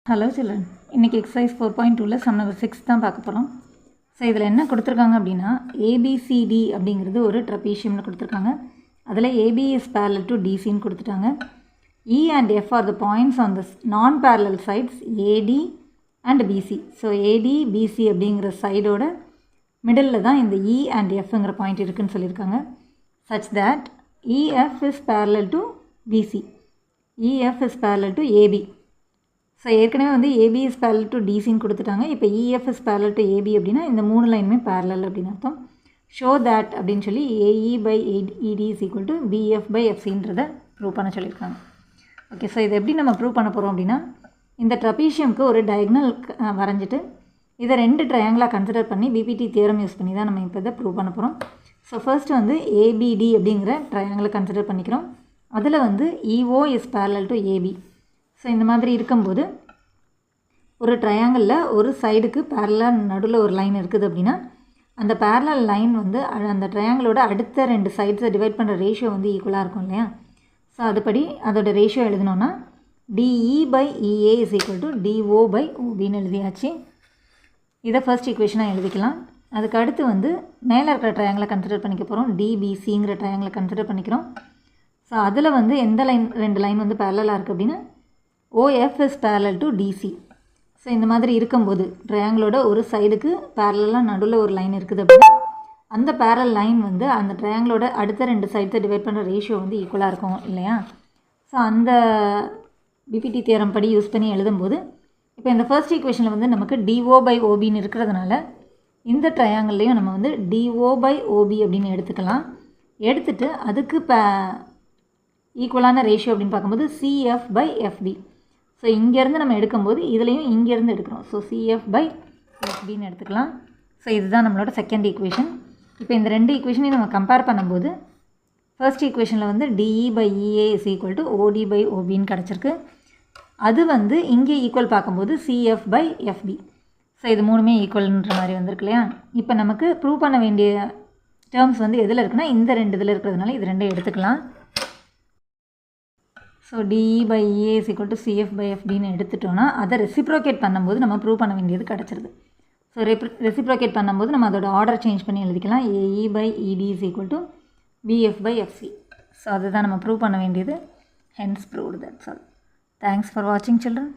Hello children, இன்றைக்கி exercise 4.2ல் sum number 6 தான் பார்க்க போகிறோம். ஸோ இதில் என்ன கொடுத்துருக்காங்க அப்படின்னா ஏபிசிடி அப்படிங்கிறது ஒரு ட்ரபீஷியம்னு கொடுத்துருக்காங்க. அதில் ஏபி இஸ் parallel to டிசின்னு கொடுத்துட்டாங்க. E and F are the points on the non parallel sides AD and BC. So AD BC அப்படிங்கிற சைடோட மிடில் தான் இந்த இ அண்ட் எஃப்ங்கிற பாயிண்ட் இருக்குதுன்னு சொல்லியிருக்காங்க. such that EF is parallel to BC, EF is parallel to AB. So ஏற்கனவே வந்து AB is parallel to டிசின்னு கொடுத்துட்டாங்க. இப்போ EF is parallel to AB அப்படின்னா இந்த மூணு லைனுமே parallel அப்படின்னு அர்த்தம். ஷோ தேட் அப்படின்னு சொல்லி AE by ED is equal to BF by FCன்றதை ப்ரூவ் பண்ண சொல்லியிருக்காங்க. ஓகே, ஸோ இதை எப்படி நம்ம ப்ரூவ் பண்ண போகிறோம் அப்படின்னா இந்த ட்ரபீஷியம்க்கு ஒரு டயக்னல் வரைஞ்சிட்டு இதை ரெண்டு ட்ரையாங்கிளாக கன்சிடர் பண்ணி பிபிடி தியரம் யூஸ் பண்ணி தான் நம்ம இப்போ இதை ப்ரூவ் பண்ண போகிறோம். ஸோ ஃபர்ஸ்ட் வந்து ஏபிடி அப்படிங்கிற ட்ரையாங்கிளை கன்சிடர் பண்ணிக்கிறோம். அதில் வந்து EO is parallel to AB. So இந்த மாதிரி இருக்கும்போது ஒரு ட்ரையாங்கிளில் ஒரு சைடுக்கு பேரலாக நடுவில் ஒரு லைன் இருக்குது அப்படின்னா அந்த பேரலல் லைன் வந்து அந்த ட்ரையாங்கிளோட அடுத்த ரெண்டு சைட்ஸை டிவைட் பண்ணுற ரேஷியோ வந்து ஈக்குவலாக இருக்கும் இல்லையா. ஸோ அதுபடி அதோட ரேஷியோ எழுதினோன்னா DE by EA is equal to DO by OBன்னு எழுதியாச்சு. இதை ஃபர்ஸ்ட் ஈக்குவேஷனாக எழுதிக்கலாம். அதுக்கு அடுத்து வந்து மேலே இருக்கிற ட்ரையாங்கிளை கன்சிடர் பண்ணிக்க போகிறோம். DBCங்கிற ட்ரையாங்கிளை கன்சிடர் பண்ணிக்கிறோம். ஸோ அதில் வந்து எந்த லைன் ரெண்டு லைன் வந்து பேரலாக இருக்குது அப்படின்னா OF is parallel to DC. So இந்த மாதிரி இருக்கும்போது ட்ரையாங்கிளோட ஒரு சைடுக்கு பேரலாக நடுவில் ஒரு லைன் இருக்குது அப்படின்னா அந்த பேரல் லைன் வந்து அந்த ட்ரையாங்கிளோட அடுத்த ரெண்டு சைட்ஸை டிவைட் பண்ணுற ரேஷியோ வந்து ஈக்குவலாக இருக்கும் இல்லையா. ஸோ அந்த பிபிடி தியரம் படி யூஸ் பண்ணி எழுதும்போது இப்போ இந்த ஃபர்ஸ்ட் ஈக்குவேஷனில் வந்து நமக்கு DO by OBன்னு இருக்கிறதுனால இந்த ட்ரையாங்கிள்லேயும் நம்ம வந்து DO by OB அப்படின்னு எடுத்துக்கலாம். எடுத்துகிட்டு அதுக்கு ஈக்குவலான ரேஷியோ அப்படின்னு பார்க்கும்போது CF by FB. ஸோ இங்கேருந்து நம்ம எடுக்கும்போது இதுலேயும் இங்கேருந்து எடுக்கிறோம். ஸோ CF by FBன்னு எடுத்துக்கலாம். ஸோ இதுதான் நம்மளோட செகண்ட் ஈக்குவேஷன். இப்போ இந்த ரெண்டு ஈக்குவேஷனையும் நம்ம கம்பேர் பண்ணும்போது ஃபர்ஸ்ட் ஈக்குவேஷனில் வந்து DE by EA is equal to OD by OBன்னு கிடச்சிருக்கு. அது வந்து இங்கே ஈக்குவல் பார்க்கும்போது CF by FB. ஸோ இது மூணுமே ஈக்குவல்ன்ற மாதிரி வந்திருக்கு இல்லையா. இப்போ நமக்கு ப்ரூவ் பண்ண வேண்டிய டேர்ம்ஸ் வந்து எதில் இருக்குன்னா இந்த ரெண்டு இதில் இருக்கிறதுனால இது ரெண்டும் எடுத்துக்கலாம். So DE by EA is equal to CF by FBன்னு எடுத்துட்டோன்னா அதை ரெசிப்ரோகேட் பண்ணும்போது நம்ம ப்ரூவ் பண்ண வேண்டியது கிடச்சிருது. ஸோ ரெசிப்ரோகேட் பண்ணும்போது நம்ம அதோட ஆர்டர் சேஞ்ச் பண்ணி எழுதிக்கலாம். AE by ED is equal to BF by FC. So அதுதான் நம்ம ப்ரூவ் பண்ண வேண்டியது. Hence proved. That's all. Thanks for வாட்சிங் சில்ட்ரன்.